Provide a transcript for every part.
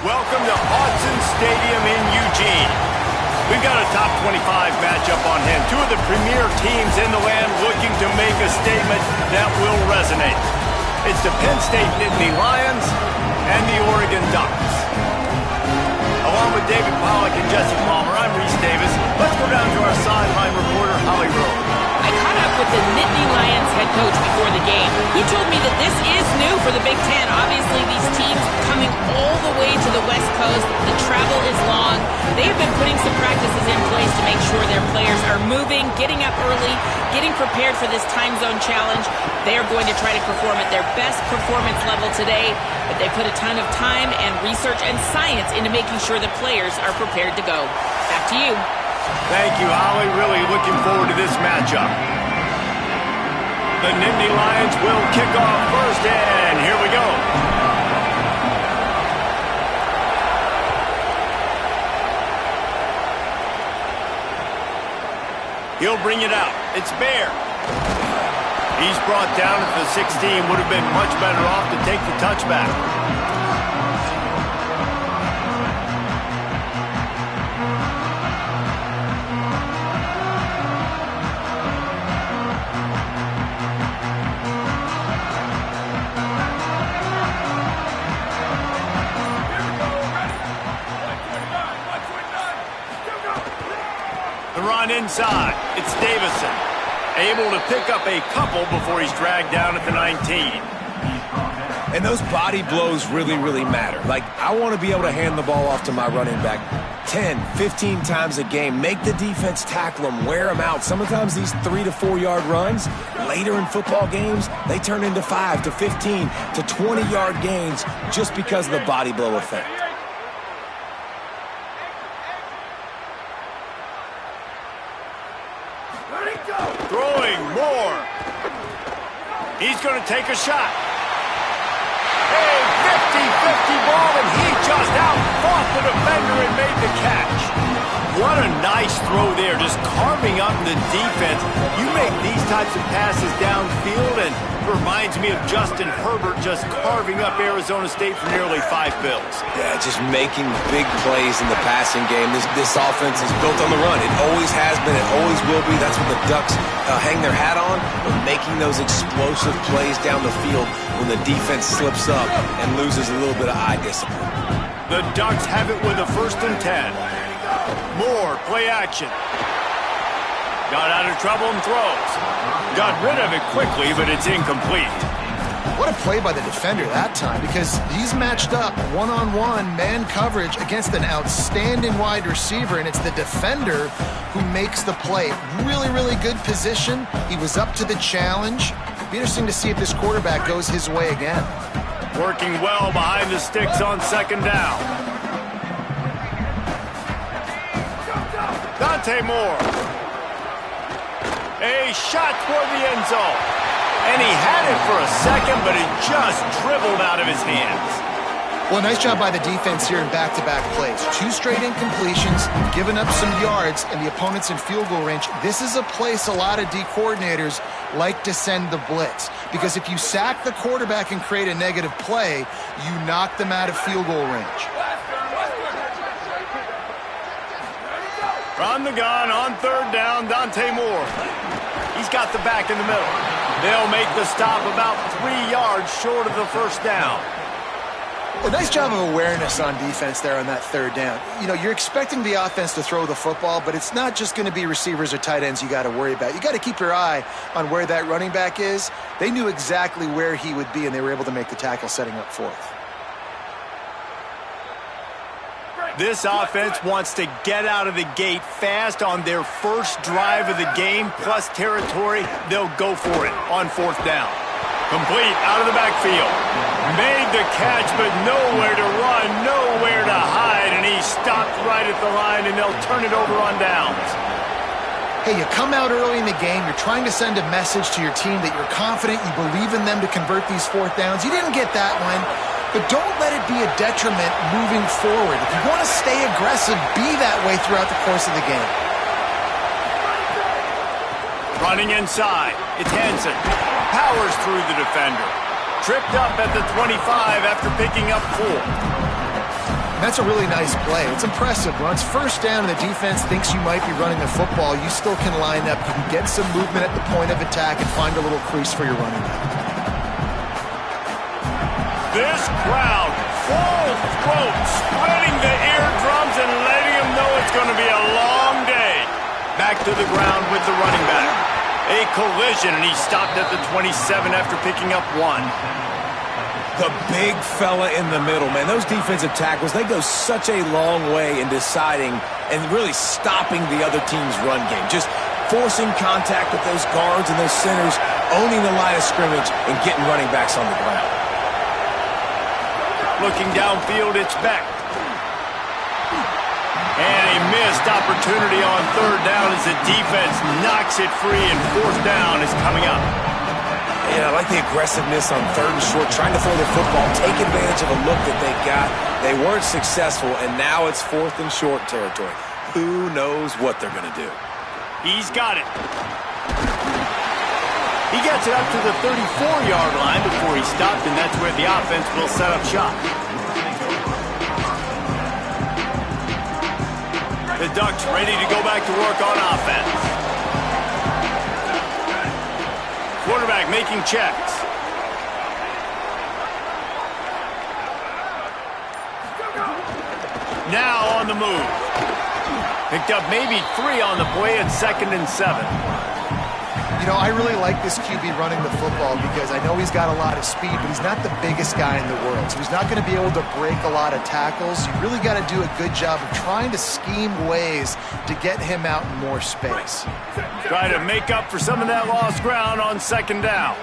Welcome to Autzen Stadium in Eugene. We've got a top 25 matchup on hand. Two of the premier teams in the land looking to make a statement that will resonate. It's the Penn State Nittany Lions and the Oregon Ducks. Along with David Pollack and Jesse Palmer, I'm Reese Davis. Let's go down to our sideline reporter, Holly Rowe. I caught up with the Nittany Lions head coach before the game. He told me that this is new for the Big Ten. Obviously, these teams coming all the way to the West Coast. The travel is long. They have been putting some practices in place to make sure their players are moving, getting up early, getting prepared for this time zone challenge. They are going to try to perform at their best performance level today, but they put a ton of time and research and science into making sure the players are prepared to go. Back to you. Thank you, Holly. Really looking forward to this matchup. The Nittany Lions will kick off first, and here we go. He'll bring it out. It's Bear. He's brought down at the 16. Would have been much better off to take the touchback. The run inside. It's Davison. Able to pick up a couple before he's dragged down at the 19. And those body blows really matter. Like, I want to be able to hand the ball off to my running back 10, 15 times a game. Make the defense tackle them, wear them out. Sometimes these 3 to 4 yard runs, later in football games, they turn into 5 to 15 to 20 yard gains just because of the body blow effect. Throwing more. He's going to take a shot. A 50-50 ball, and he just out-fought the defender and made the catch. What a nice throw there, just carving up the defense. You make these types of passes downfield, and it reminds me of Justin Herbert just carving up Arizona State for nearly 5 bills. Yeah, just making big plays in the passing game. This offense is built on the run. It always has been. It always will be. That's what the Ducks hang their hat on, but making those explosive plays down the field when the defense slips up and loses a little bit of eye discipline. The Ducks have it with a 1st and 10. Moore, play action. Got out of trouble and throws. Got rid of it quickly, but it's incomplete. What a play by the defender that time, because he's matched up one-on-one man coverage against an outstanding wide receiver, and it's the defender who makes the play. Really good position. He was up to the challenge. Be interesting to see if this quarterback goes his way again. Working well behind the sticks on 2nd down. Dante Moore. A shot toward the end zone. And he had it for a second, but it just dribbled out of his hands. Well, nice job by the defense here in back-to-back plays. 2 straight incompletions, giving up some yards, and the opponent's in field goal range. This is a place a lot of D coordinators like to send the blitz, because if you sack the quarterback and create a negative play, you knock them out of field goal range. From the gun on 3rd down, Dante Moore. He's got the back in the middle. They'll make the stop about 3 yards short of the 1st down. A nice job of awareness on defense there on that 3rd down. You know, you're expecting the offense to throw the football, but it's not just going to be receivers or tight ends you got to worry about. You got to keep your eye on where that running back is. They knew exactly where he would be, and they were able to make the tackle setting up 4th. This offense wants to get out of the gate fast on their first drive of the game, plus territory. They'll go for it on 4th down. Complete out of the backfield. Made the catch, but nowhere to run, nowhere to hide, and he stopped right at the line, and they'll turn it over on downs. Hey, you come out early in the game, you're trying to send a message to your team that you're confident, you believe in them to convert these 4th downs. You didn't get that one. But don't let it be a detriment moving forward. If you want to stay aggressive, be that way throughout the course of the game. Running inside, it's Hansen. Powers through the defender. Tripped up at the 25 after picking up 4. That's a really nice play. It's impressive. Once first down and the defense thinks you might be running the football, you still can line up. You can get some movement at the point of attack and find a little crease for your running back. This crowd, full throat, spreading the eardrums and letting them know it's going to be a long day. Back to the ground with the running back. A collision, and he stopped at the 27 after picking up 1. The big fella in the middle, man. Those defensive tackles, they go such a long way in deciding and really stopping the other team's run game. Just forcing contact with those guards and those centers, owning the line of scrimmage, and getting running backs on the ground. Looking downfield, it's Beck. And a missed opportunity on third down as the defense knocks it free, and fourth down is coming up. Yeah, I like the aggressiveness on third and short, trying to throw the football, take advantage of a look that they got. They weren't successful, and now it's fourth and short territory. Who knows what they're going to do? He's got it. He gets it up to the 34-yard line before he stopped, and that's where the offense will set up shop. The Ducks ready to go back to work on offense. Quarterback making checks. Now on the move. Picked up maybe 3 on the play at 2nd and 7. You know, I really like this QB running the football because I know he's got a lot of speed, but he's not the biggest guy in the world. So he's not going to be able to break a lot of tackles. You really got to do a good job of trying to scheme ways to get him out in more space. Try to make up for some of that lost ground on 2nd down.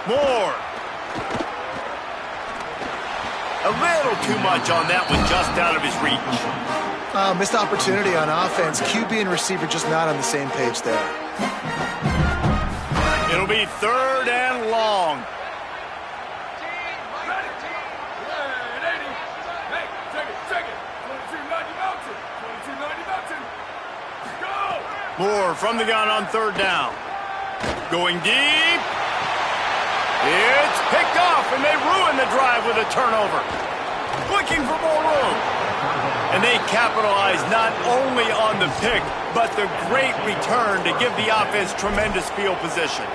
More. A little too much on that one, just out of his reach. Missed opportunity on offense. QB and receiver just not on the same page there. It'll be 3rd and long. Moore from the gun on 3rd down. Going deep. It's picked off, and they ruin the drive with a turnover. Looking for more room. And they capitalize not only on the pick, but the great return to give the offense tremendous field position.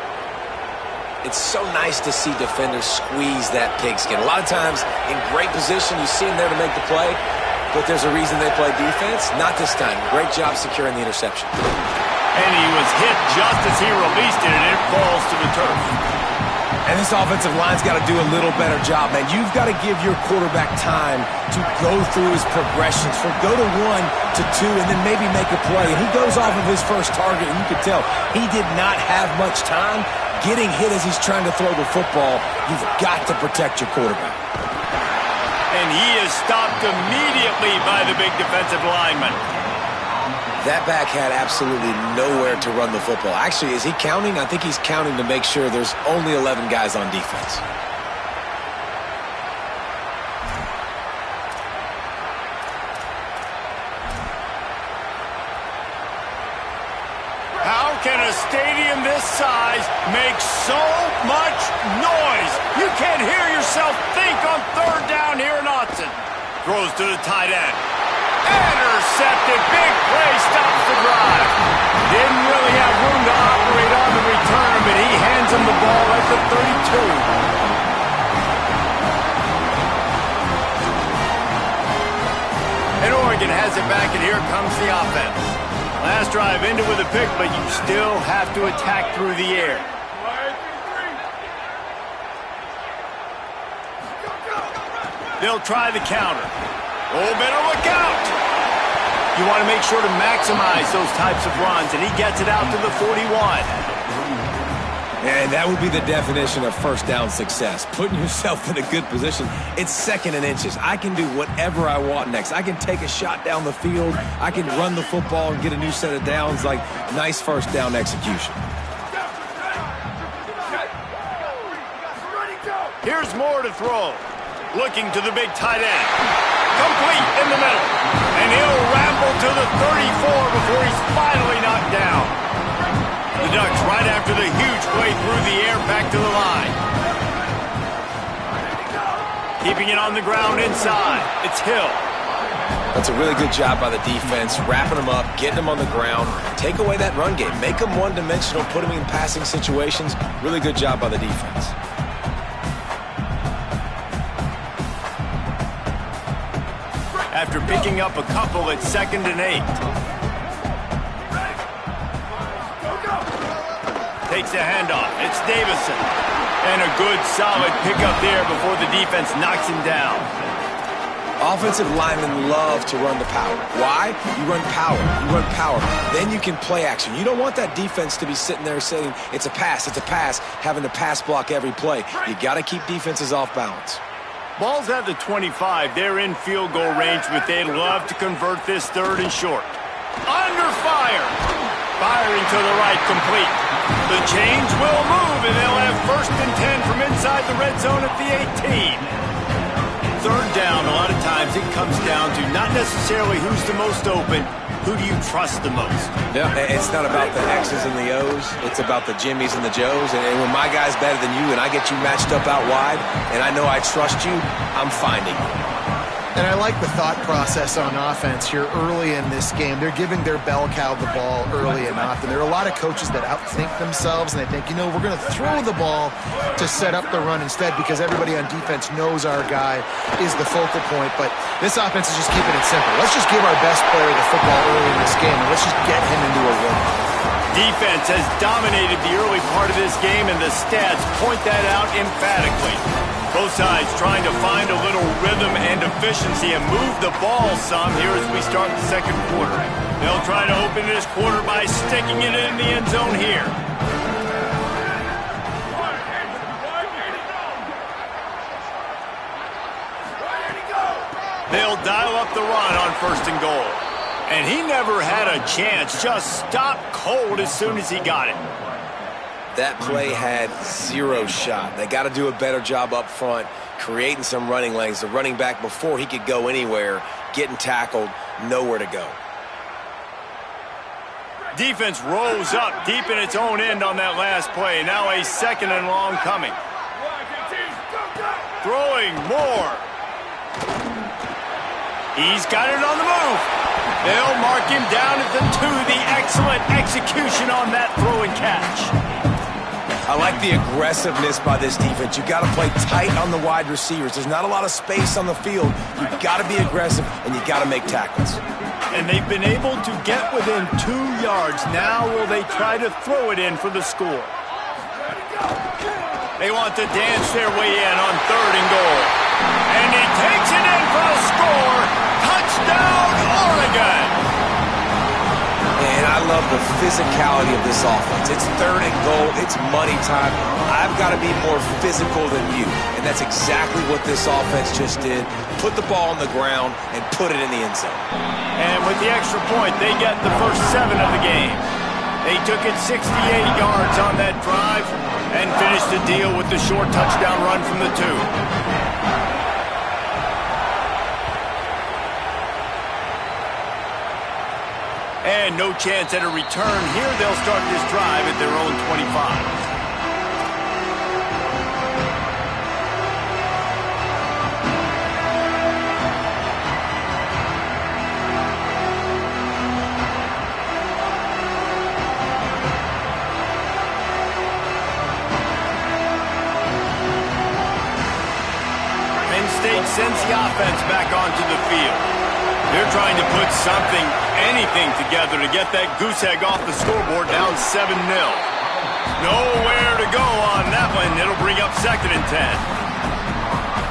It's so nice to see defenders squeeze that pigskin. A lot of times, in great position, you see them there to make the play, but there's a reason they play defense. Not this time. Great job securing the interception. And he was hit just as he released it, and it falls to the turf. And this offensive line's got to do a little better job, man. You've got to give your quarterback time to go through his progressions, from go to 1 to 2, and then maybe make a play. And he goes off of his first target, and you can tell he did not have much time getting hit as he's trying to throw the football. You've got to protect your quarterback. And he is stopped immediately by the big defensive lineman. That back had absolutely nowhere to run the football. Actually, is he counting? I think he's counting to make sure there's only 11 guys on defense. How can a stadium this size make so much noise? You can't hear yourself think on 3rd down here in Autzen. Throws to the tight end. Intercepted. Big play stops the drive. Didn't really have room to operate on the return, but he hands him the ball at the 32. And Oregon has it back, and here comes the offense. Last drive ended with a pick, but you still have to attack through the air. They'll try the counter. Oh, better look out! You want to make sure to maximize those types of runs, and he gets it out to the 41. And that would be the definition of first down success, putting yourself in a good position. It's 2nd and inches. I can do whatever I want next. I can take a shot down the field. I can run the football and get a new set of downs. Like, nice first down execution. Here's Moore to throw. Looking to the big tight end. Complete in the middle. And he'll ramble to the 34 before he's finally knocked down. The Ducks right after the huge Keeping it on the ground inside. It's Hill. That's a really good job by the defense, wrapping them up, getting them on the ground. Take away that run game. Make them one-dimensional, put them in passing situations. Really good job by the defense. After picking up a couple, it's 2nd and 8. Takes the handoff. It's Davison. And a good, solid pickup there before the defense knocks him down. Offensive linemen love to run the power. Why? You run power. You run power. Then you can play action. You don't want that defense to be sitting there saying, it's a pass, having to pass block every play. You got to keep defenses off balance. Ball's at the 25. They're in field goal range, but they'd love to convert this 3rd and short. Under fire. Firing to the right, complete. The change will move, and they'll have 1st and 10 from inside the red zone at the 18. 3rd down, a lot of times it comes down to not necessarily who's the most open, who do you trust the most? Yeah, it's not about the X's and the O's. It's about the Jimmies and the Joes. And when my guy's better than you and I get you matched up out wide and I know I trust you, I'm finding you. And I like the thought process on offense here early in this game. They're giving their bell cow the ball early and often. There are a lot of coaches that outthink themselves and they think, we're going to throw the ball to set up the run instead because everybody on defense knows our guy is the focal point. But this offense is just keeping it simple. Let's just give our best player the football early in this game and let's just get him into a rhythm. Defense has dominated the early part of this game, and the stats point that out emphatically. Both sides trying to find a little rhythm and efficiency and move the ball some here as we start the 2nd quarter. They'll try to open this quarter by sticking it in the end zone here. They'll dial up the run on 1st and goal. And he never had a chance, just stopped cold as soon as he got it. That play had 0 shot. They got to do a better job up front, creating some running lanes. The running back, before he could go anywhere, getting tackled, nowhere to go. Defense rose up deep in its own end on that last play. Now a 2nd and long coming. Throwing more. He's got it on the move. They'll mark him down at the 2. The excellent execution on that throw and catch. I like the aggressiveness by this defense. You got to play tight on the wide receivers. There's not a lot of space on the field. You got to be aggressive, and you got to make tackles. And they've been able to get within 2 yards. Now will they try to throw it in for the score? They want to dance their way in on 3rd and goal. And he takes it in for a score. Touchdown, Oregon! And I love the physicality of this offense. It's 3rd and goal. It's money time. I've got to be more physical than you. And that's exactly what this offense just did. Put the ball on the ground and put it in the end zone. And with the extra point, they get the first 7 of the game. They took it 68 yards on that drive and finished the deal with the short touchdown run from the 2. And no chance at a return here. They'll start this drive at their own 25. Penn State sends the offense back onto the field. They're trying to put something, anything together to get that goose egg off the scoreboard, down 7-0. Nowhere to go on that one. It'll bring up 2nd and 10.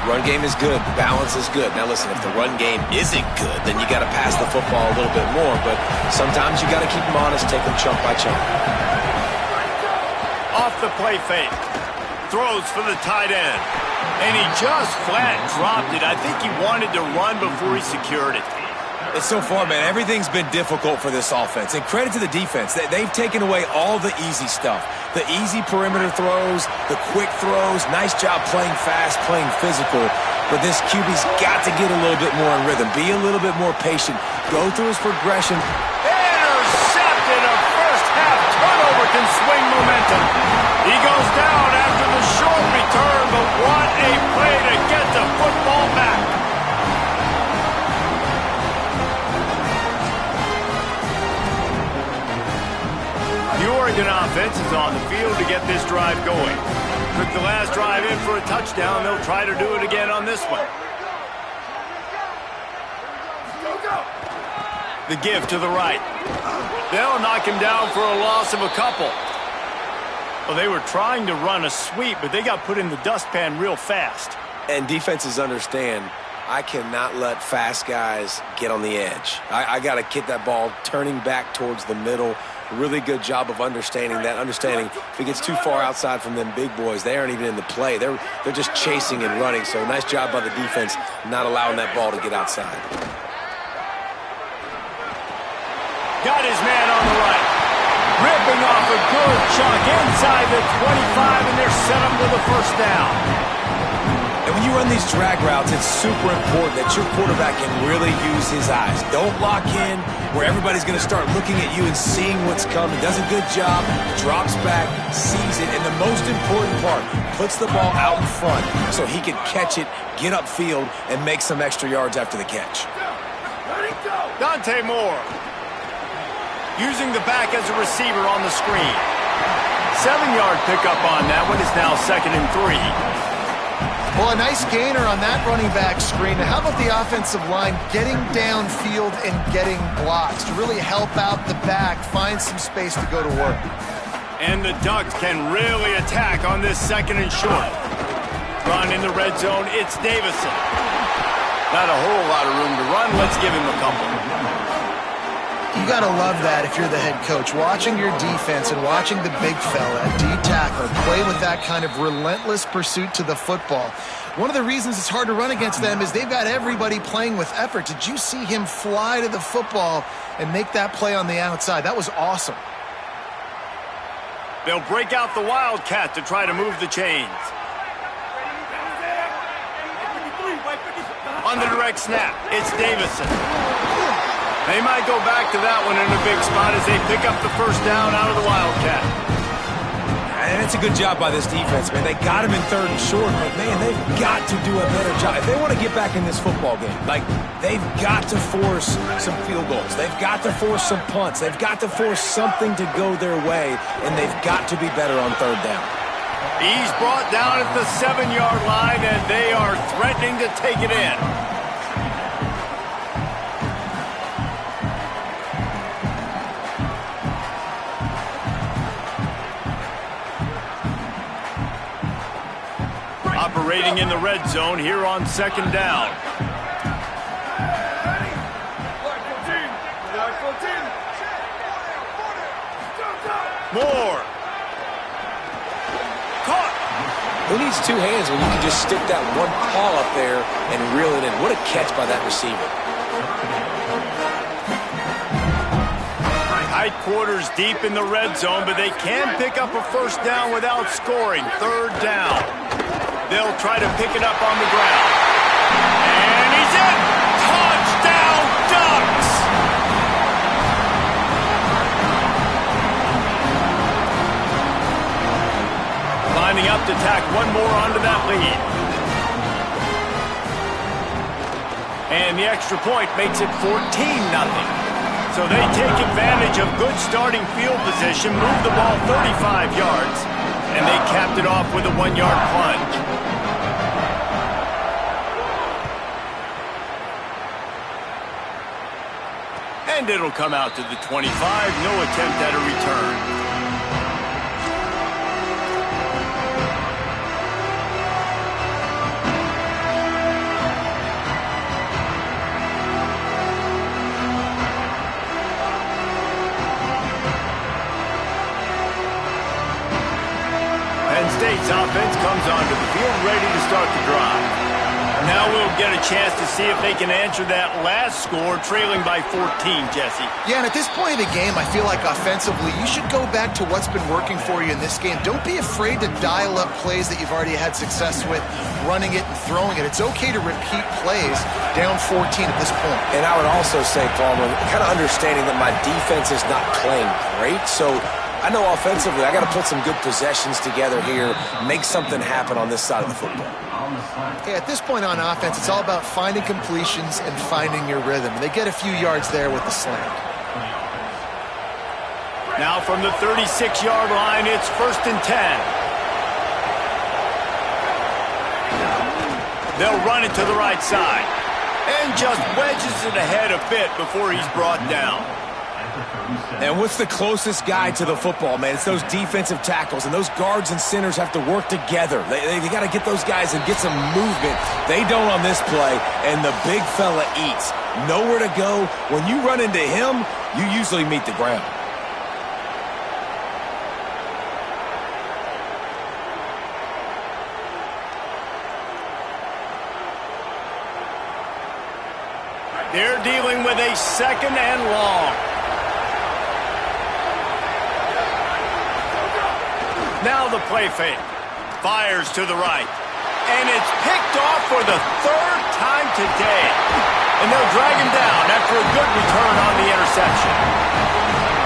Run game is good. Balance is good. Now listen, if the run game isn't good, then you got to pass the football a little bit more. But sometimes you got to keep them honest, take them chunk by chunk. Off the play fake. Throws for the tight end. And he just flat dropped it. I think he wanted to run before he secured it. It's so far, man, everything's been difficult for this offense. And credit to the defense. They've taken away all the easy stuff. The easy perimeter throws, the quick throws. Nice job playing fast, playing physical. But this QB's got to get a little bit more in rhythm. Be a little bit more patient. Go through his progression. Intercepted. A first-half turnover can swing momentum. He goes down after the short return, but what a play to get the football The Oregon offense is on the field to get this drive going. Took the last drive in for a touchdown. They'll try to do it again on this one. The give to the right. They'll knock him down for a loss of a couple. Well, they were trying to run a sweep, but they got put in the dustpan real fast. And defenses understand, I cannot let fast guys get on the edge. I got to get that ball turning back towards the middle. Really good job of understanding that. Understanding if it gets too far outside from them big boys, they aren't even in the play. They're just chasing and running. So nice job by the defense not allowing that ball to get outside. Got his man on the right. Ripping off a good chunk inside the 25, and they're set up with a first down. And when you run these drag routes, it's super important that your quarterback can really use his eyes. Don't lock in where everybody's going to start looking at you and seeing what's coming. Does a good job, drops back, sees it, and the most important part, puts the ball out in front so he can catch it, get upfield, and make some extra yards after the catch. Dante Moore. Using the back as a receiver on the screen. 7-yard pickup on that one. Is now 2nd and 3. Well, a nice gainer on that running back screen. Now, how about the offensive line getting downfield and getting blocks to really help out the back, find some space to go to work? And the Ducks can really attack on this 2nd and short. Run in the red zone, it's Davison. Not a whole lot of room to run. Let's give him a couple. You got to love that if you're the head coach. Watching your defense and watching the big fella, D-tackler, play with that kind of relentless pursuit to the football. One of the reasons it's hard to run against them is they've got everybody playing with effort. Did you see him fly to the football and make that play on the outside? That was awesome. They'll break out the Wildcat to try to move the chains. On the direct snap, it's Davison. They might go back to that one in a big spot as they pick up the first down out of the Wildcat. And it's a good job by this defense, man. They got him in 3rd and short, but, man, they've got to do a better job. If they want to get back in this football game, like, they've got to force some field goals. They've got to force some punts. They've got to force something to go their way, and they've got to be better on 3rd down. He's brought down at the 7-yard line, and they are threatening to take it in. Operating in the red zone here on 2nd down. Moore. Caught. Who needs 2 hands when you can just stick that one paw up there and reel it in? What a catch by that receiver. Tight quarters deep in the red zone, but they can pick up a first down without scoring. 3rd down. They'll try to pick it up on the ground. And he's in! Touchdown, Ducks! Lining up to tack one more onto that lead. And the extra point makes it 14-0. So they take advantage of good starting field position, move the ball 35 yards, and they capped it off with a 1-yard plunge. And it'll come out to the 25, no attempt at a return. Penn State's offense comes onto the field ready to start the drive. Now we'll get a chance to see if they can answer that last score, trailing by 14, Jesse. Yeah, and at this point of the game, I feel like offensively, you should go back to what's been working for you in this game. Don't be afraid to dial up plays that you've already had success with, running it and throwing it. It's okay to repeat plays down 14 at this point. And I would also say, Palmer, kind of understanding that my defense is not playing great, so I know offensively I got to put some good possessions together here, make something happen on this side of the football. Yeah, at this point on offense, it's all about finding completions and finding your rhythm. They get a few yards there with the slant. Now from the 36-yard line, it's 1st and 10. They'll run it to the right side. And just wedges it ahead a bit before he's brought down. And what's the closest guy to the football, man? It's those defensive tackles, and those guards and centers have to work together. They got to get those guys and get some movement. They don't on this play, and the big fella eats. Nowhere to go. When you run into him, you usually meet the ground. They're dealing with a 2nd and long. Now the play fake. Fires to the right. And it's picked off for the 3rd time today. And they'll drag him down after a good return on the interception.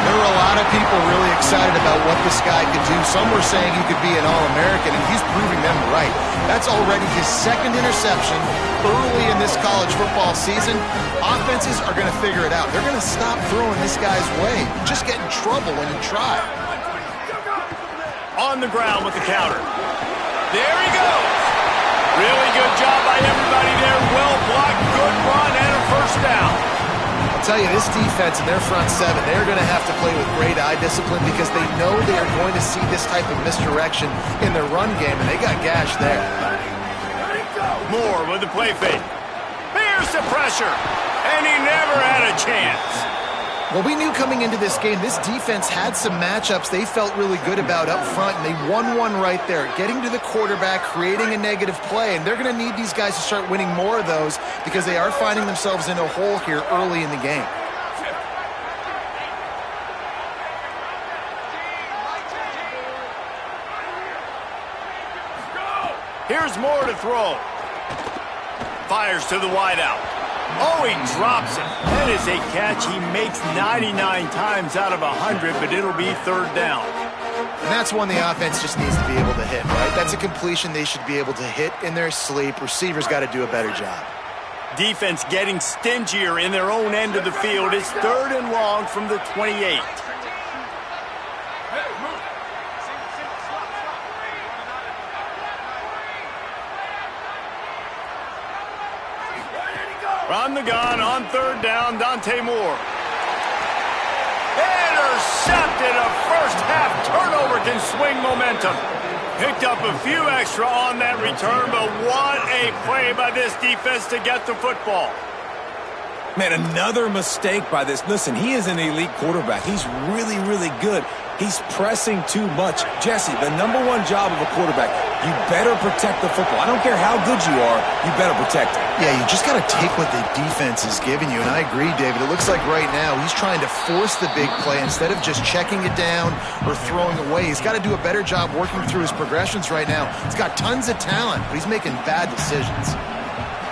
There were a lot of people really excited about what this guy could do. Some were saying he could be an All-American, and he's proving them right. That's already his 2nd interception early in this college football season. Offenses are going to figure it out. They're going to stop throwing this guy's way. You just get in trouble when you try. On the ground with the counter. There he goes. Really good job by everybody there. Well blocked, good run, and a 1st down. I'll tell you, this defense and their front 7, they're going to have to play with great eye discipline because they know they are going to see this type of misdirection in their run game, and they got gashed there. Moore with the play fake. Here's the pressure, and he never had a chance. Well, we knew coming into this game, this defense had some matchups they felt really good about up front, and they won one right there, getting to the quarterback, creating a negative play, and they're going to need these guys to start winning more of those because they are finding themselves in a hole here early in the game. Here's Moore to throw. Fires to the wideout. Oh, he drops it. That is a catch he makes 99 times out of 100, but it'll be 3rd down. And that's one the offense just needs to be able to hit, right? That's a completion they should be able to hit in their sleep. Receivers got to do a better job. Defense getting stingier in their own end of the field. It's 3rd and long from the 28. From the gun on 3rd down, Dante Moore. Intercepted. A first-half turnover can swing momentum. Picked up a few extra on that return, but what a play by this defense to get the football. Man, another mistake by this. Listen, he is an elite quarterback. He's really, really good. He's pressing too much. Jesse, the #1 job of a quarterback, you better protect the football. I don't care how good you are, you better protect it. Yeah, you just got to take what the defense is giving you, and I agree, David. It looks like right now he's trying to force the big play instead of just checking it down or throwing away. He's got to do a better job working through his progressions right now. He's got tons of talent, but he's making bad decisions.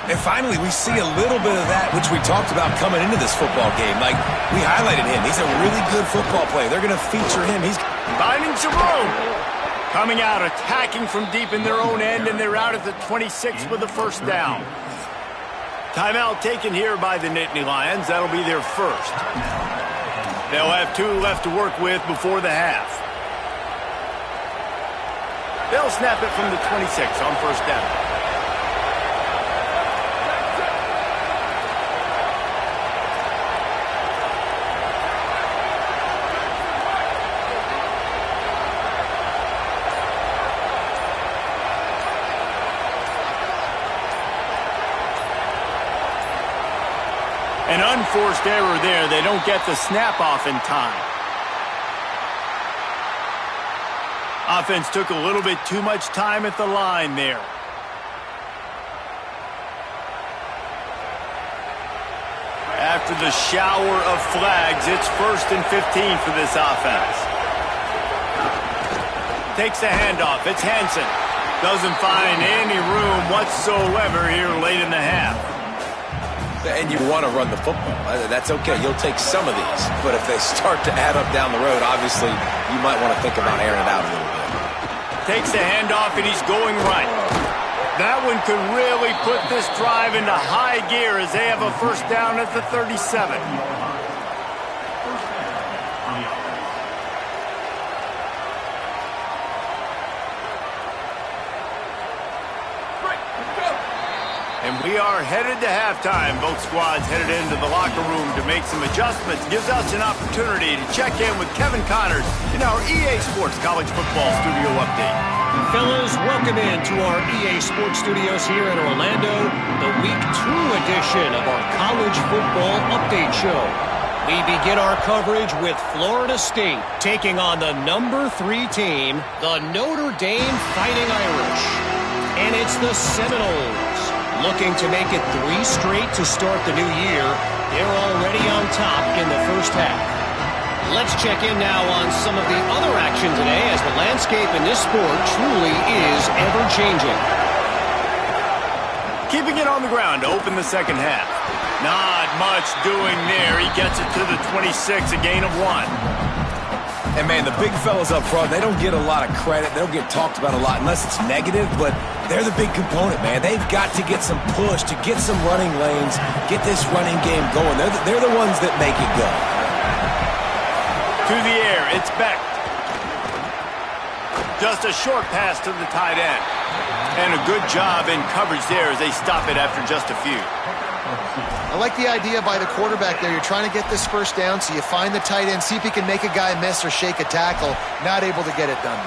And finally, we see a little bit of that, which we talked about coming into this football game. Like, we highlighted him. He's a really good football player. They're going to feature him. He's finding some room. Coming out, attacking from deep in their own end, and they're out at the 26 with the 1st down. Timeout taken here by the Nittany Lions. That'll be their 1st. They'll have 2 left to work with before the half. They'll snap it from the 26 on 1st down. An unforced error there. They don't get the snap off in time. Offense took a little bit too much time at the line there. After the shower of flags, it's 1st and 15 for this offense. Takes the handoff. It's Hansen. Doesn't find any room whatsoever here late in the half. And you want to run the football. That's okay. You'll take some of these. But if they start to add up down the road, obviously, you might want to think about airing it out a little bit. Takes the handoff, and he's going right. That one could really put this drive into high gear as they have a 1st down at the 37. And we are headed to halftime. Both squads headed into the locker room to make some adjustments. Gives us an opportunity to check in with Kevin Connors in our EA Sports College Football Studio Update. Fellas, welcome in to our EA Sports Studios here in Orlando, the Week 2 edition of our College Football Update Show. We begin our coverage with Florida State taking on the number 3 team, the Notre Dame Fighting Irish. And it's the Seminoles, looking to make it 3 straight to start the new year. They're already on top in the first half. Let's check in now on some of the other action today, as the landscape in this sport truly is ever-changing. Keeping it on the ground to open the second half. Not much doing there. He gets it to the 26, a gain of 1. And, man, the big fellas up front, they don't get a lot of credit. They don't get talked about a lot unless it's negative, but they're the big component, man. They've got to get some push, to get some running lanes, get this running game going. They're the ones that make it go. To the air, it's Beck. Just a short pass to the tight end. And a good job in coverage there as they stop it after just a few. I like the idea by the quarterback there. You're trying to get this first down, so you find the tight end, see if he can make a guy miss or shake a tackle. Not able to get it done.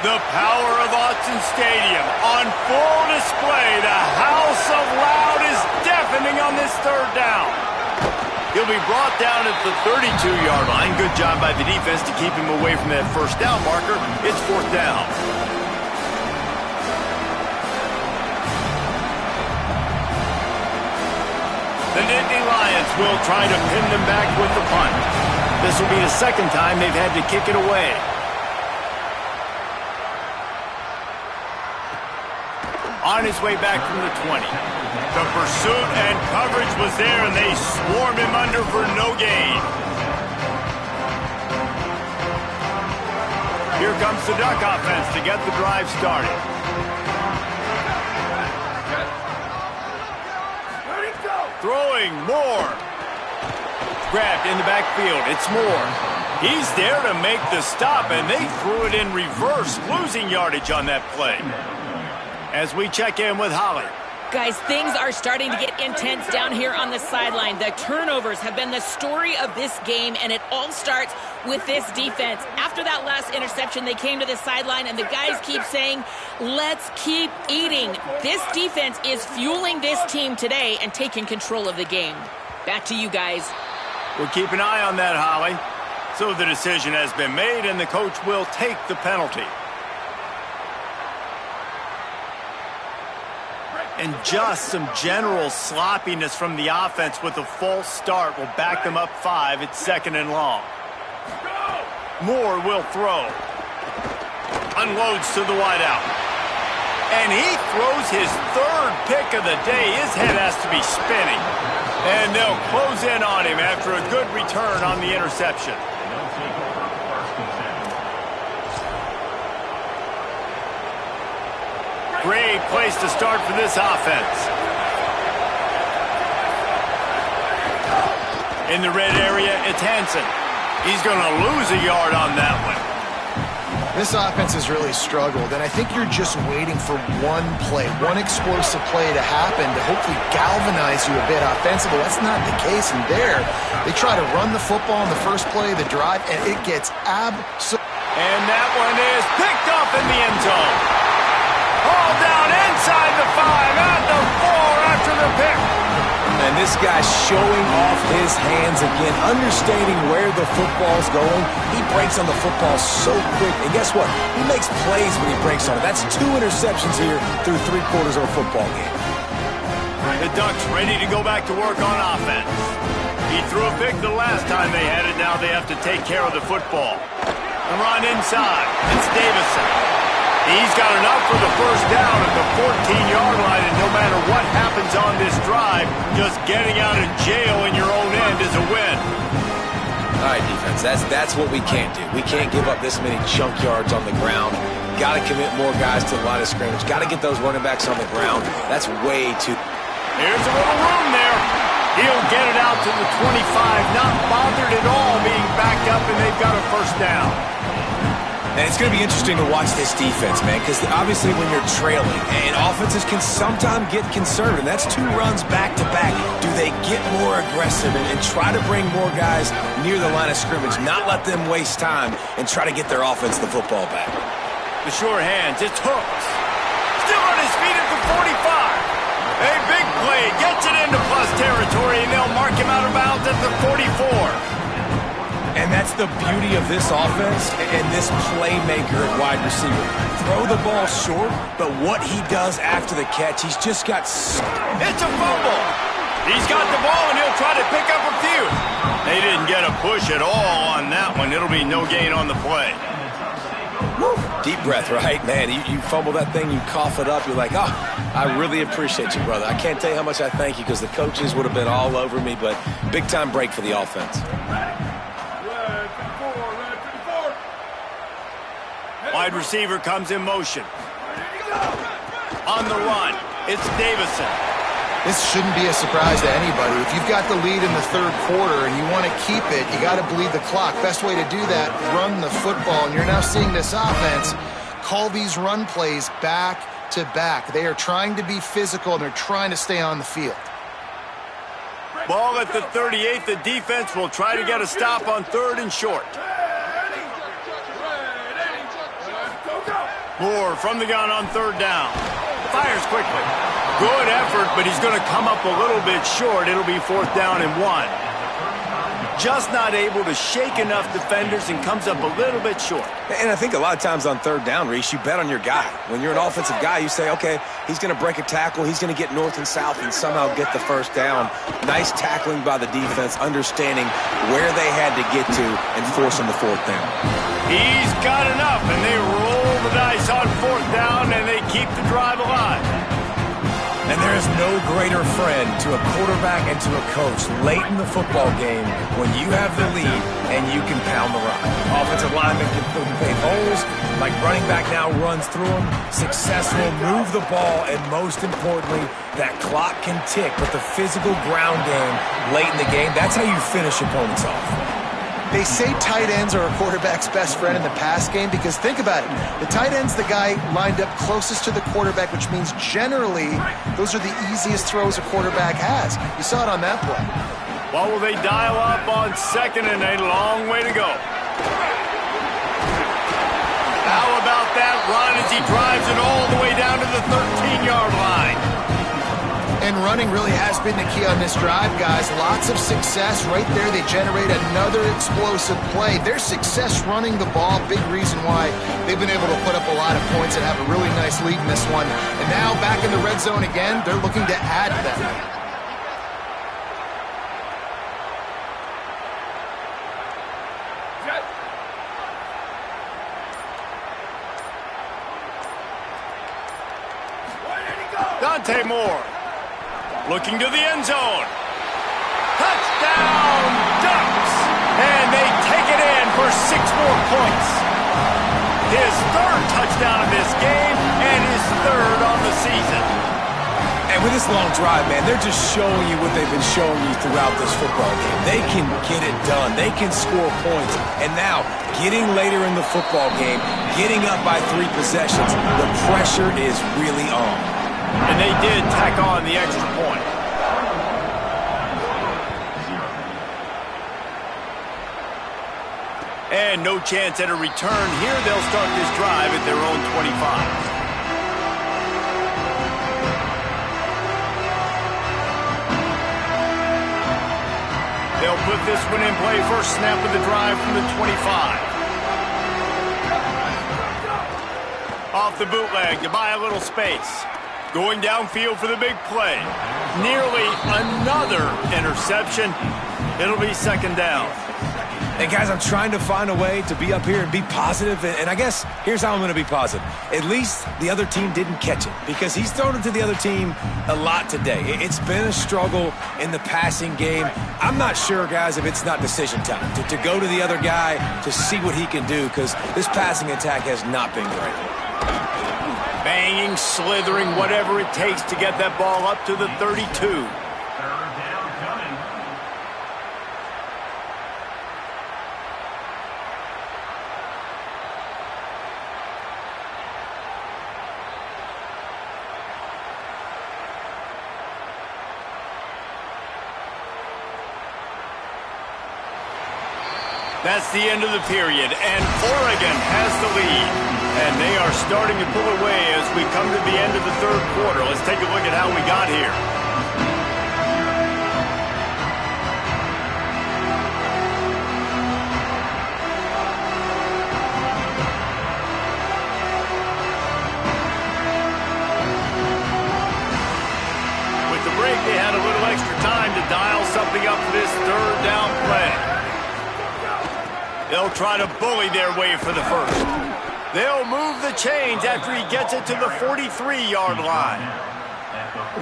The power of Autzen Stadium on full display. The house of loud is deafening on this third down. He'll be brought down at the 32-yard line. Good job by the defense to keep him away from that first down marker. It's 4th down. The Nittany Lions will try to pin them back with the punt. This will be the second time they've had to kick it away. On his way back from the 20. The pursuit and coverage was there, and they swarm him under for no gain. Here comes the Duck offense to get the drive started. Throwing Moore. Grabbed in the backfield. It's Moore. He's there to make the stop, and they threw it in reverse, losing yardage on that play. As we check in with Holly. Guys, things are starting to get intense down here on the sideline. The turnovers have been the story of this game, and it all starts with this defense. After that last interception, they came to the sideline, and the guys keep saying, let's keep eating. This defense is fueling this team today and taking control of the game. Back to you guys. We'll keep an eye on that, Holly. So the decision has been made, and the coach will take the penalty. And just some general sloppiness from the offense with a false start will back them up 5. It's 2nd and long. Moore will throw. Unloads to the wideout. And he throws his 3rd pick of the day. His head has to be spinning. And they'll close in on him after a good return on the interception. Great place to start for this offense. In the red area, it's Hansen. He's going to lose a yard on that one. This offense has really struggled, and I think you're just waiting for one play, one explosive play to happen to hopefully galvanize you a bit offensively. That's not the case, and there, they try to run the football in the first play of the drive, and it gets absolutely... And that one is picked up in the end zone. All down inside the 5, at the 4 after the pick. And this guy's showing off his hands again, understanding where the football's going. He breaks on the football so quick. And guess what? He makes plays when he breaks on it. That's 2 interceptions here through 3 quarters of a football game. The Ducks ready to go back to work on offense. He threw a pick the last time they had it. Now they have to take care of the football. The run inside. It's Davison. He's got enough for the first down at the 14-yard line, and no matter what happens on this drive, just getting out of jail in your own end is a win. All right, defense, that's what we can't do. We can't give up this many chunk yards on the ground. Got to commit more guys to the line of scrimmage. Got to get those running backs on the ground. That's way too... Here's a little room there. He'll get it out to the 25, not bothered at all being backed up, and they've got a first down. And it's going to be interesting to watch this defense, man, because obviously when you're trailing, and offenses can sometimes get conservative. That's 2 runs back-to-back. Do they get more aggressive and try to bring more guys near the line of scrimmage, not let them waste time, and try to get their offense the football back? The sure hands, it's Hooks. Still on his feet at the 45. A big play, gets it into plus territory, and they'll mark him out of bounds at the 44. And that's the beauty of this offense and this playmaker at wide receiver. Throw the ball short, but what he does after the catch, he's just got... It's a fumble. He's got the ball, and he'll try to pick up a few. They didn't get a push at all on that one. It'll be no gain on the play. Woo. Deep breath, right? Man, you fumble that thing, you cough it up, you're like, oh, I really appreciate you, brother. I can't tell you how much I thank you because the coaches would have been all over me, but big-time break for the offense. Wide receiver comes in motion. On the run, it's Davison. This shouldn't be a surprise to anybody. If you've got the lead in the 3rd quarter and you want to keep it, you got to bleed the clock. Best way to do that, run the football. And you're now seeing this offense call these run plays back to back. They are trying to be physical, and they're trying to stay on the field. Ball at the 38. The defense will try to get a stop on 3rd and short. Moore from the gun on 3rd down. Fires quickly. Good effort, but he's going to come up a little bit short. It'll be 4th down and 1. Just not able to shake enough defenders and comes up a little bit short. And I think a lot of times on 3rd down, Reese, you bet on your guy. When you're an offensive guy, you say, okay, he's going to break a tackle, he's going to get north and south and somehow get the 1st down. Nice tackling by the defense, understanding where they had to get to and forcing the 4th down. He's got enough, and they roll the dice on 4th down, and they keep the drive alive. And there is no greater friend to a quarterback and to a coach late in the football game when you have the lead and you can pound the rock. Offensive linemen can put in paint holes, like running back now runs through them, successful, move the ball, and most importantly, that clock can tick. But the physical ground game late in the game, that's how you finish opponents off. They say tight ends are a quarterback's best friend in the pass game because think about it. The tight end's the guy lined up closest to the quarterback, which means generally those are the easiest throws a quarterback has. You saw it on that play. Well, will they dial up on 2nd and a long way to go? How about that run as he drives it all the way down to the 13-yard line? And running really has been the key on this drive, guys. Lots of success right there. They generate another explosive play. Their success running the ball, big reason why they've been able to put up a lot of points and have a really nice lead in this one. And now back in the red zone again, they're looking to add to that. Moore looking to the end zone. Touchdown, Ducks! And they take it in for 6 more points. His 3rd touchdown of this game and his 3rd on the season. And with this long drive, man, they're just showing you what they've been showing you throughout this football game. They can get it done. They can score points. And now, getting later in the football game, getting up by 3 possessions, the pressure is really on. And they did tack on the extra point. And no chance at a return here. They'll start this drive at their own 25. They'll put this one in play. First snap of the drive from the 25. Off the bootleg to buy a little space. Going downfield for the big play. Nearly another interception. It'll be 2nd down. Hey, guys, I'm trying to find a way to be up here and be positive, and I guess here's how I'm going to be positive. At least the other team didn't catch it because he's thrown it to the other team a lot today. It's been a struggle in the passing game. I'm not sure, guys, if it's not decision time to go to the other guy to see what he can do because this passing attack has not been great. Banging, slithering, whatever it takes to get that ball up to the 32. That's the end of the period, and Oregon has the lead. And they are starting to pull away as we come to the end of the third quarter. Let's take a look at how we got here. With the break, they had a little extra time to dial something up for this third down play. They'll try to bully their way for the first. They'll move the chains after he gets it to the 43-yard line.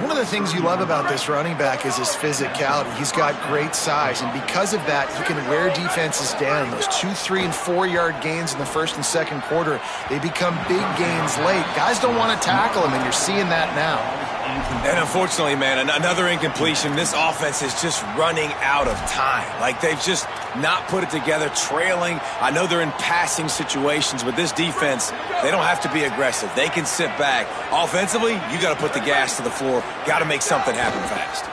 One of the things you love about this running back is his physicality. He's got great size, and because of that, he can wear defenses down. Those 2-, 3-, and 4-yard gains in the first and second quarter, they become big gains late. Guys don't want to tackle him, and you're seeing that now. And unfortunately, man, another incompletion. This offense is just running out of time. Like, they've just not put it together, trailing. I know they're in passing situations, but this defense, they don't have to be aggressive. They can sit back. Offensively, you got to put the gas to the floor. Got to make something happen fast.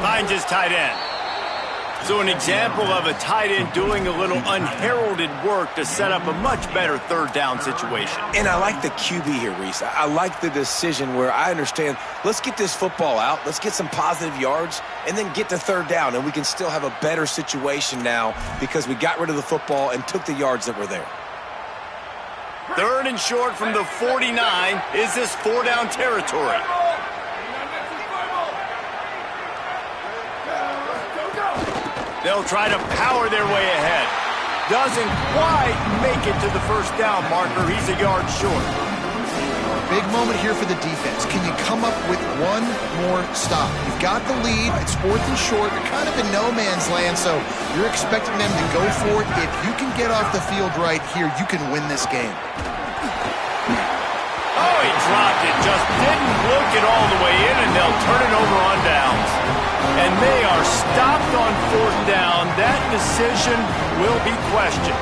Finds his tight end. So an example of a tight end doing a little unheralded work to set up a much better third down situation. And I like the QB here, Reese. I like the decision where I understand, let's get this football out, let's get some positive yards, and then get to third down, and we can still have a better situation now because we got rid of the football and took the yards that were there. Third and short from the 49. Is this four-down territory? They'll try to power their way ahead. Doesn't quite make it to the first down marker. He's a yard short. Big moment here for the defense. Can you come up with one more stop? You've got the lead. It's fourth and short. You're kind of in no man's land, so you're expecting them to go for it. If you can get off the field right here, you can win this game. Oh, he dropped it. Just didn't look it all the way in, and they'll turn it over on downs. And they are stopped on fourth down. That decision will be questioned.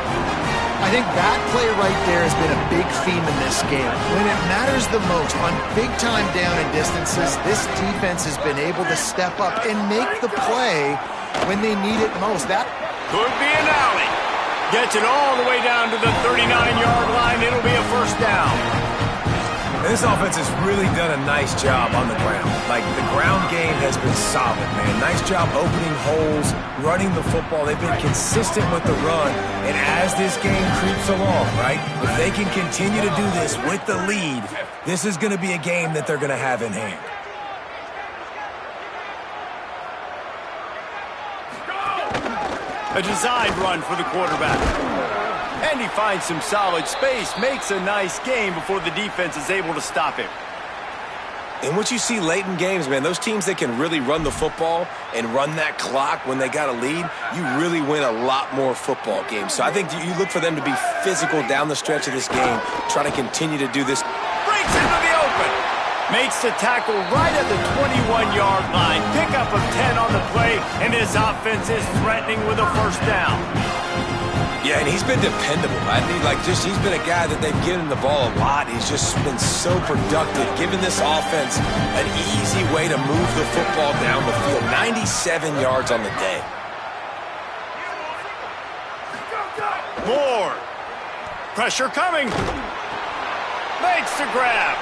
I think that play right there has been a big theme in this game. When it matters the most, on big-time down and distances, this defense has been able to step up and make the play when they need it most. That could be an alley. Gets it all the way down to the 39-yard line. It'll be a first down. This offense has really done a nice job on the ground. Like, the ground game has been solid, man. Nice job opening holes, running the football. They've been consistent with the run. And as this game creeps along, right, if they can continue to do this with the lead, this is going to be a game that they're going to have in hand. A designed run for the quarterback. And he finds some solid space, makes a nice game before the defense is able to stop him. And what you see late in games, man, those teams that can really run the football and run that clock when they got a lead, you really win a lot more football games. So I think you look for them to be physical down the stretch of this game, try to continue to do this. Breaks into the open. Makes the tackle right at the 21-yard line. Pickup of 10 on the play, and his offense is threatening with a first down. Yeah, and he's been dependable. I mean, he's been a guy that they've given the ball a lot. He's just been so productive, giving this offense an easy way to move the football down the field. 97 yards on the day. Moore. Pressure coming. Makes the grab.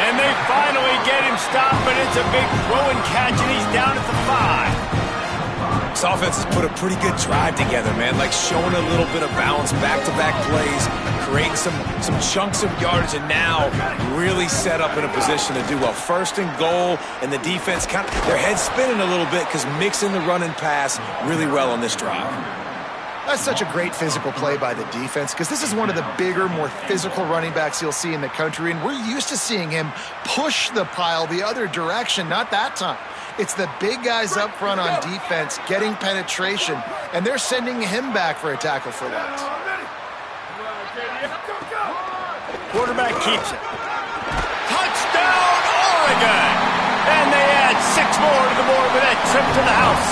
And they finally get him stopped, but it's a big throw and catch, and he's down at the 5. This offense has put a pretty good drive together, man. Like, showing a little bit of balance, back-to-back plays, creating some chunks of yardage, and now really set up in a position to do a first and goal, and the defense their head's spinning a little bit because mixing the run and pass really well on this drive. That's such a great physical play by the defense because this is one of the bigger, more physical running backs you'll see in the country, and we're used to seeing him push the pile the other direction, not that time. It's the big guys up front on defense getting penetration, and they're sending him back for a tackle for that. Quarterback keeps it. Touchdown, Oregon! And they add 6 more to the board with that trip to the house.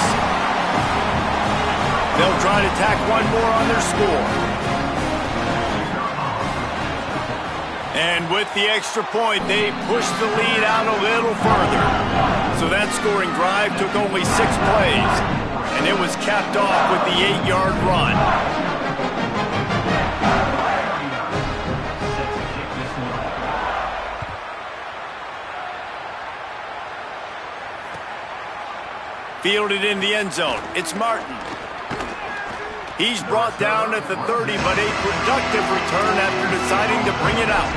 They'll try to tack one more on their score. And with the extra point, they pushed the lead out a little further. So that scoring drive took only 6 plays. And it was capped off with the 8-yard run. Fielded in the end zone. It's Martin. He's brought down at the 30, but a productive return after deciding to bring it out.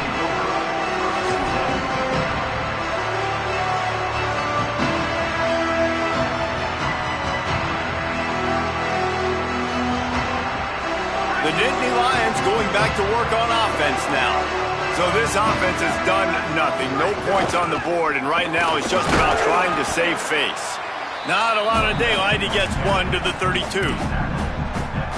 The Nittany Lions going back to work on offense now. So this offense has done nothing. No points on the board, and right now it's just about trying to save face. Not a lot of daylight. He gets 1 to the 32.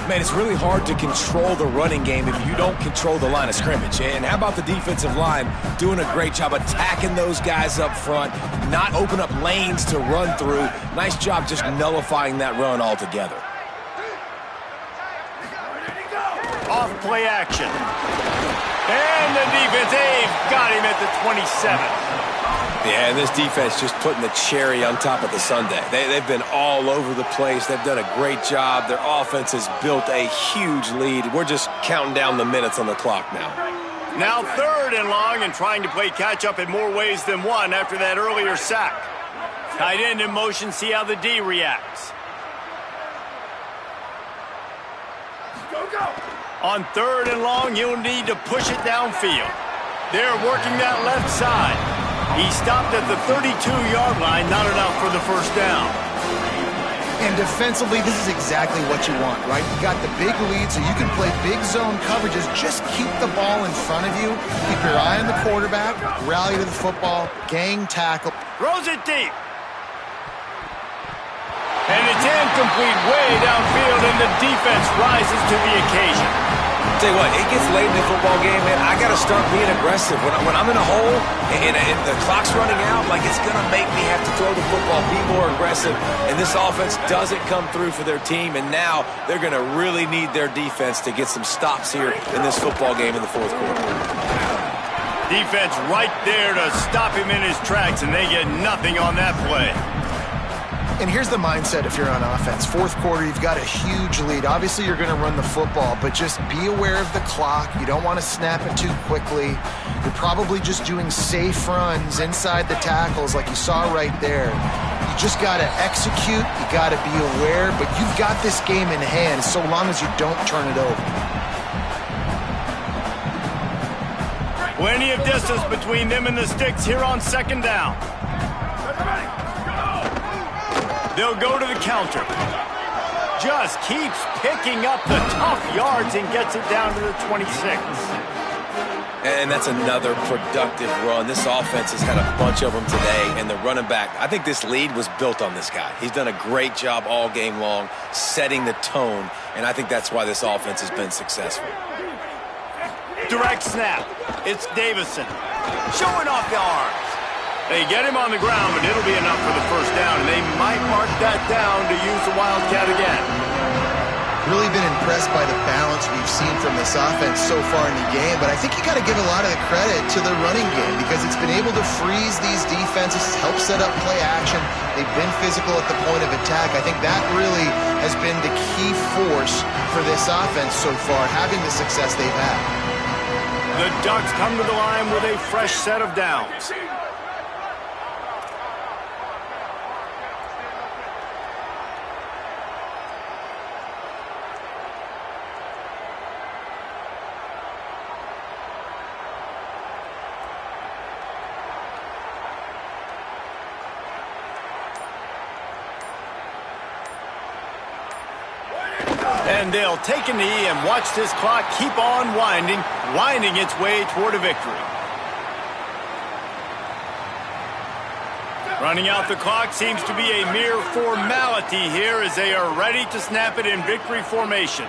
Man, it's really hard to control the running game if you don't control the line of scrimmage. And how about the defensive line doing a great job attacking those guys up front, not open up lanes to run through. Nice job just nullifying that run altogether. Off play action. And the defense, got him at the 27. Yeah, and this defense just putting the cherry on top of the sundae. They've been all over the place. They've done a great job. Their offense has built a huge lead. We're just counting down the minutes on the clock now. Now 3rd and long and trying to play catch-up in more ways than one after that earlier sack. Tight end in motion, see how the D reacts. Go. On 3rd and long, you'll need to push it downfield. They're working that left side. He stopped at the 32-yard line, not enough for the first down. And defensively, this is exactly what you want, right? You got the big lead, so you can play big zone coverages. Just keep the ball in front of you. Keep your eye on the quarterback. Rally to the football. Gang tackle. Throws it deep. And it's incomplete way downfield, and the defense rises to the occasion. Tell you what, it gets late in the football game, man. I got to start being aggressive. When I'm in a hole and the clock's running out, like it's going to make me have to throw the football, be more aggressive. And this offense doesn't come through for their team, and now they're going to really need their defense to get some stops here in this football game in the 4th quarter. Defense right there to stop him in his tracks, and they get nothing on that play. And here's the mindset if you're on offense. 4th quarter, you've got a huge lead. Obviously, you're going to run the football, but just be aware of the clock. You don't want to snap it too quickly. You're probably just doing safe runs inside the tackles like you saw right there. You just got to execute. You got to be aware, but you've got this game in hand so long as you don't turn it over. Plenty of distance between them and the sticks here on 2nd down. They'll go to the counter. Just keeps picking up the tough yards and gets it down to the 26. And that's another productive run. This offense has had a bunch of them today, and the running back, I think this lead was built on this guy. He's done a great job all game long, setting the tone, and I think that's why this offense has been successful. Direct snap. It's Davison. Showing off the arms. They get him on the ground, but it'll be enough for the first down, and they might mark that down to use the Wildcat again. Really been impressed by the balance we've seen from this offense so far in the game, but I think you got to give a lot of the credit to the running game because it's been able to freeze these defenses, help set up play action. They've been physical at the point of attack. I think that really has been the key force for this offense so far, having the success they've had. The Ducks come to the line with a fresh set of downs. And they'll take a knee and watch this clock keep on winding its way toward a victory. Running out the clock seems to be a mere formality here as they are ready to snap it in victory formation.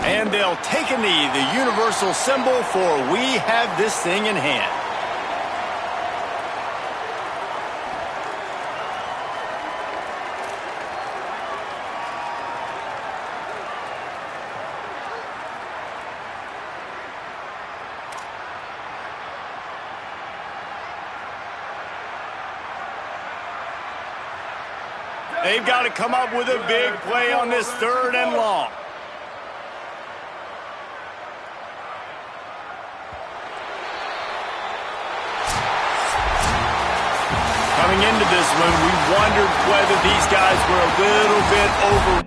And they'll take a knee, the universal symbol for we have this thing in hand. They've got to come up with a big play on this 3rd and long. Coming into this one, we wondered whether these guys were a little bit over.